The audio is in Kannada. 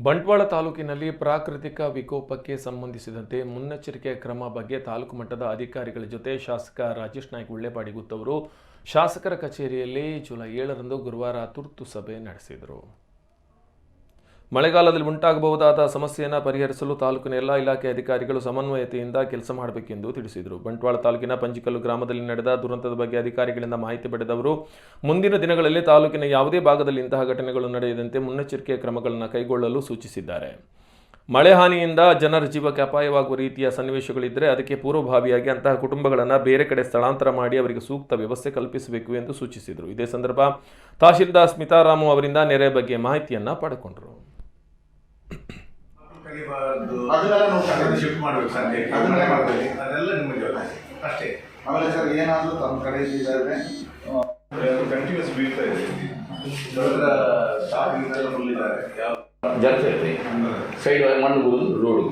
ಬಂಟ್ವಾಳ ತಾಲೂಕಿನಲ್ಲಿ ಪ್ರಾಕೃತಿಕ ವಿಕೋಪಕ್ಕೆ ಸಂಬಂಧಿಸಿದಂತೆ ಮುನ್ನೆಚ್ಚರಿಕೆ ಕ್ರಮ ಬಗ್ಗೆ ತಾಲೂಕು ಮಟ್ಟದ ಅಧಿಕಾರಿಗಳ ಜೊತೆ ಶಾಸಕ ರಾಜೇಶ್ ನಾಯ್ಕ ಉಳ್ಳೆಪಾಡಿ ಗುತ್ತವರು ಶಾಸಕರ ಕಚೇರಿಯಲ್ಲಿ ಜುಲೈ 7ರಂದು ಗುರುವಾರ ತುರ್ತು ಸಭೆ ನಡೆಸಿದರು. ಮಳೆಗಾಲದಲ್ಲಿ ಉಂಟಾಗಬಹುದಾದ ಸಮಸ್ಯೆಯನ್ನು ಪರಿಹರಿಸಲು ತಾಲೂಕಿನ ಎಲ್ಲ ಇಲಾಖೆ ಅಧಿಕಾರಿಗಳು ಸಮನ್ವಯತೆಯಿಂದ ಕೆಲಸ ಮಾಡಬೇಕೆಂದು ತಿಳಿಸಿದರು. ಬಂಟ್ವಾಳ ತಾಲೂಕಿನ ಪಂಜಿಕಲ್ಲು ಗ್ರಾಮದಲ್ಲಿ ನಡೆದ ದುರಂತದ ಬಗ್ಗೆ ಅಧಿಕಾರಿಗಳಿಂದ ಮಾಹಿತಿ ಪಡೆದವರು ಮುಂದಿನ ದಿನಗಳಲ್ಲಿ ತಾಲೂಕಿನ ಯಾವುದೇ ಭಾಗದಲ್ಲಿ ಇಂತಹ ಘಟನೆಗಳು ನಡೆಯದಂತೆ ಮುನ್ನೆಚ್ಚರಿಕೆ ಕ್ರಮಗಳನ್ನು ಕೈಗೊಳ್ಳಲು ಸೂಚಿಸಿದ್ದಾರೆ. ಮಳೆ ಹಾನಿಯಿಂದ ಜನರ ಜೀವಕ್ಕೆ ಅಪಾಯವಾಗುವ ರೀತಿಯ ಸನ್ನಿವೇಶಗಳಿದ್ದರೆ ಅದಕ್ಕೆ ಪೂರ್ವಭಾವಿಯಾಗಿ ಅಂತಹ ಕುಟುಂಬಗಳನ್ನು ಬೇರೆ ಕಡೆ ಸ್ಥಳಾಂತರ ಮಾಡಿ ಅವರಿಗೆ ಸೂಕ್ತ ವ್ಯವಸ್ಥೆ ಕಲ್ಪಿಸಬೇಕು ಎಂದು ಸೂಚಿಸಿದರು. ಇದೇ ಸಂದರ್ಭ ತಹಶೀಲ್ದಾರ್ ಸ್ಮಿತಾರಾಮು ಅವರಿಂದ ನೆರೆ ಬಗ್ಗೆ ಮಾಹಿತಿಯನ್ನು ಪಡೆದುಕೊಂಡರು. ಶಿಫ್ಟ್ ಮಾಡಬೇಕು ಸಂಜೆ ಅದೆಲ್ಲ ನಿಮ್ಮ ಜವಾಬ್ದಾರಿ ಅಷ್ಟೇ. ಆಮೇಲೆ ಸರ್ ಏನಾದರೂ ತಮ್ಮ ಕಡೆ ಇದ್ದಾರೆ ಕಂಟಿನ್ಯೂಸ್ ಬೀಳ್ತಾ ಇದೆ, ಸ್ಟಾಫ್ ಫುಲ್ ಇದ್ದಾರೆ, ಯಾವ ಜಾಸ್ತಿ ಸೈಡ್ ಮಣ್ಣು ರೋಡು